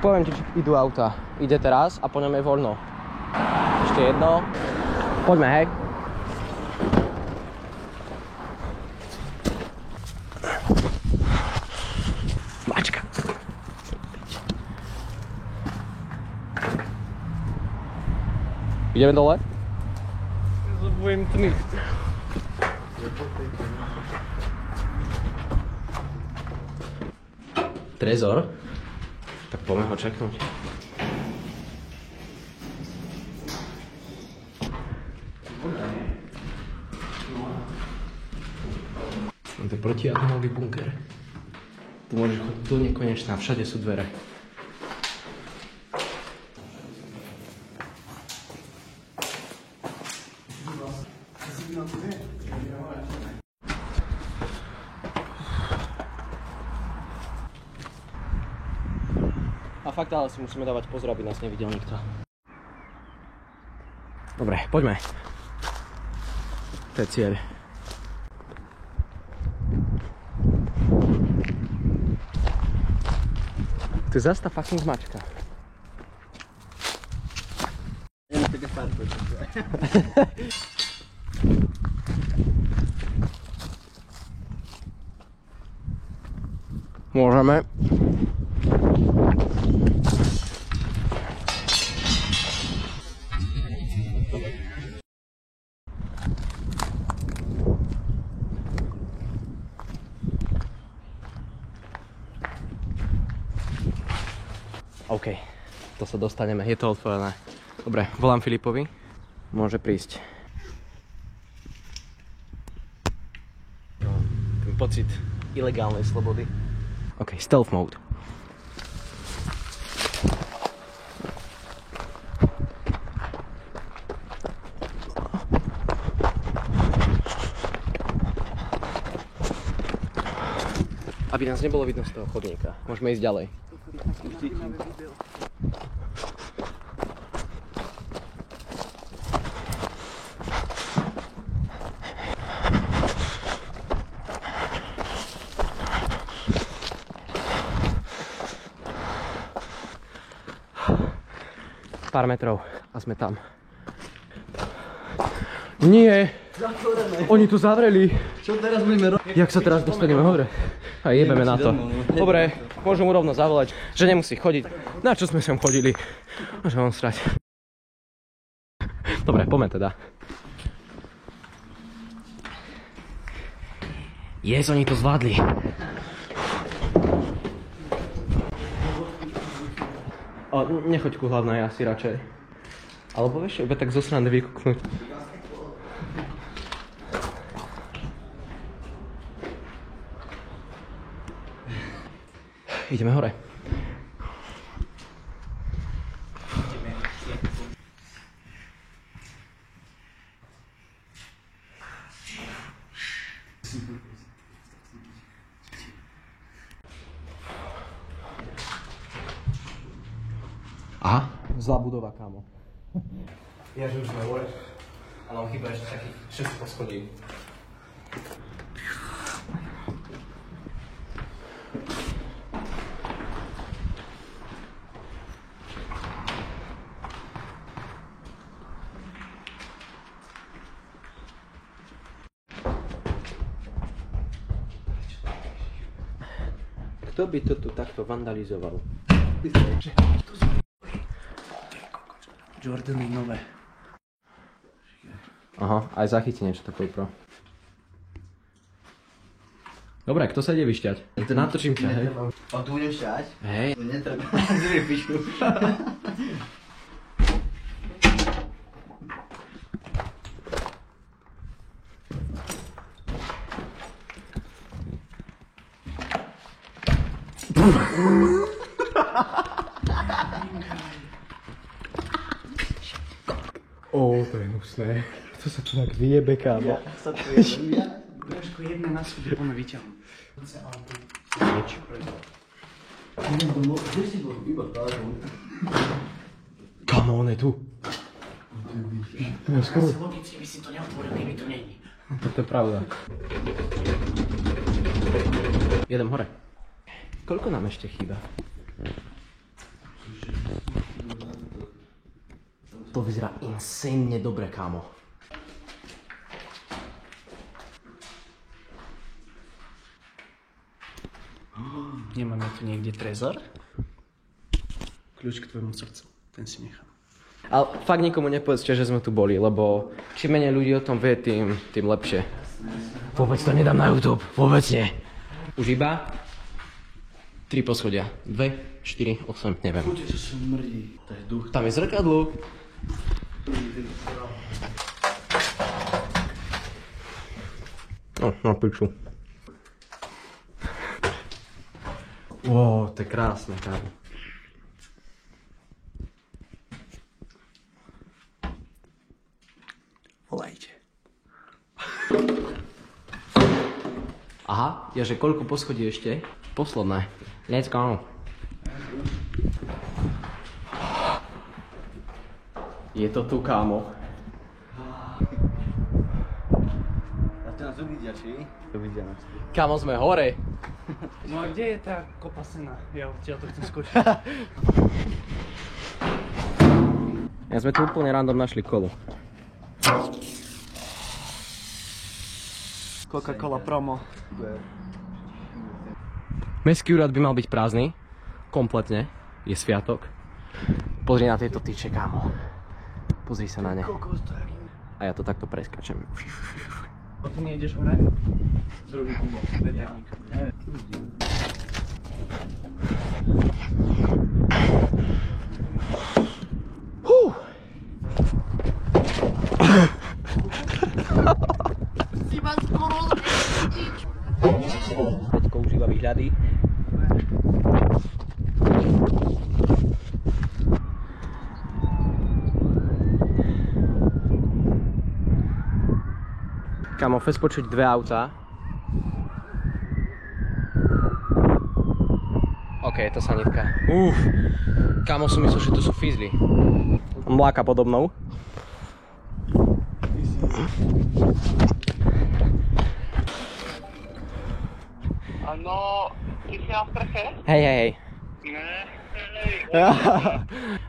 poviem ti, či idú auta. Ide teraz a po ňom je voľno. Ešte jedno. Poďme, hej. Mačka. Ideme dole? Budem tmy. Trezor? Tak poďme ho čeknúť. To je protiatomový bunker. Tu môžeš chodiť do nekonečná, všade sú dvere. A fakt, ale si musíme dávať pozor, aby nás nevidel nikto. Dobre, poďme. To je cieľ. Tu je zase tá fucking mačka. Môžeme. OK, to sa dostaneme, je to otvorené. Dobre, volám Filipovi. Môže prísť. Ten pocit ilegálnej slobody. OK, stealth mode. Aby nás nebolo vidno z toho chodníka. Môžeme ísť ďalej. Pár metrov a sme tam. Nie! Zatvorené. Oni tu zavreli. Čo teraz budeme robiť? Jak sa teraz dostaneme hore? A jebeme na to. Dobre, môžem mu rovno zavolať, že nemusí chodiť. Na čo sme sem chodili? Môžem on srať. Dobre, poďme teda. Oni to zvládli. Nechoď ku hlavnej asi radšej. Alebo vieš, iba tak zo strany vykúknuť. Ideme hore. Aha. Zlá budova, kámo. Ja, že už sme hore. A nám chýba ešte takých 6 poschodí. Kto by to tu takto vandalizoval? Jordany nové. Aha, aj zachytí niečo takové pro. Dobre, kto sa ide vyšťať? To natočím ťa, hej? A tu budem šťať? Hej. To netreba. Zri pišu. To je hnusné. To sa tu tak vyjebe, kámo. Ja sa tu jebe. Ja trošku jedné na schody poďme vyťahom. Nič. Kde si bol? Iba tážom. Kámo, on je tu. Ja skoro. Logicky by si to neotvoril, keby tu není. To je pravda. Jedem hore. Koľko nám ešte chýba? To vyzerá insanne dobre, kámo. Nemáme tu niekde trezor? Kľúč k tvojmu srdcu, ten si nechám. Ale fakt nikomu nepovedzte, že sme tu boli, lebo čím menej ľudí o tom vie, tým lepšie. Vôbec to nedám na YouTube, vôbec nie. Už iba 3 poschodia. 2, 4, 8, neviem. Poďte, čo sa mrdí, to je duch. Tam je zrkadlo. No, na piču. Wow, to je krásne, kámo. Volajte. Aha, že koľko poschodí ešte? Posledné. Let's go. Je to tu, kámo. A to nás uvidia, či? Uvidia nás. Kámo, sme hore. No a kde je tá kopa sena? Ja odtiaľ to chcem skočiť. Ja sme tu úplne random našli kolu. Coca-Cola promo. Mestský úrad by mal byť prázdny. Kompletne. Je sviatok. Pozri na tieto tyče, kámo. Pozri sa na ne. A ja to takto preskačem. A ty nejdeš hore? Druhý kubo, vedľaník. Peťko užíva výhľady. Kámo, fest počuť 2 autá. OK, je to sanitka. Kámo, som myslel, že to sú fízly. Mláka podobnou. No, ty si na streche? Hej. Ne.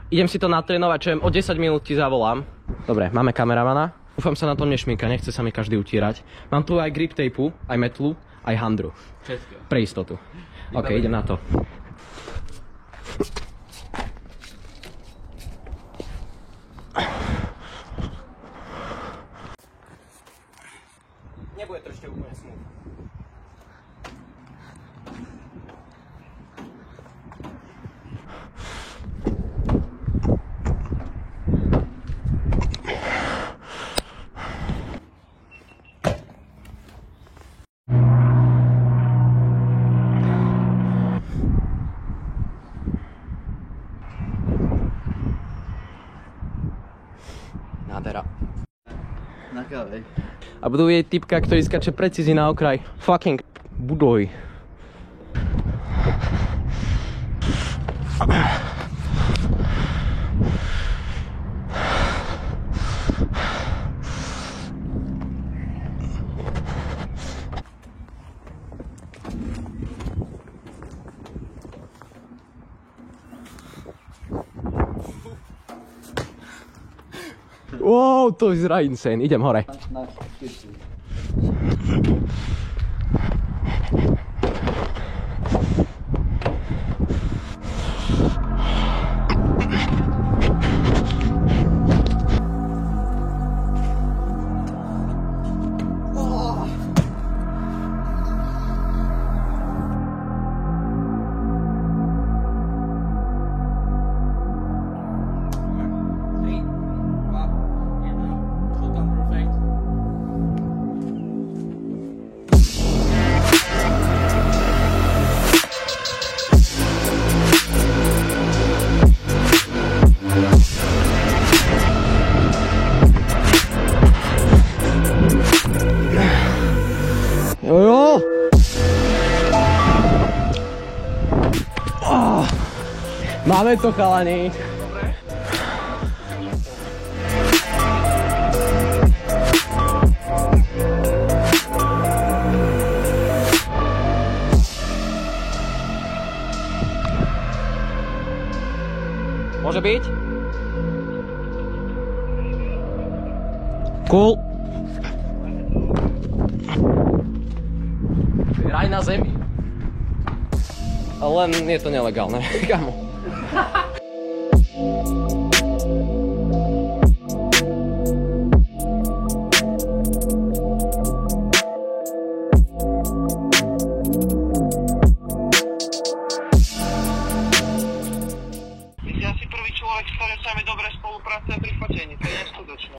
Idem si to natrénovať, čo o 10 minút ti zavolám. Dobre, máme kameramana. Dúfam sa na tom nešmíka, nechce sa mi každý utírať. Mám tu aj grip tapeu, aj metlu, aj handru. Všetko. Pre istotu. OK, idem na to. Nebude to ešte úplne smooth. Nádhera. Na káve. A budú jej typka, ktorý skače precízne na okraj. Fucking budoj. Wow, to vyzerá insane. Idem hore. Na špičku. Jojo! Máme to, chalani. Môže byť? Cool. Raj na zemi. Ale len je to nelegálne, kamo.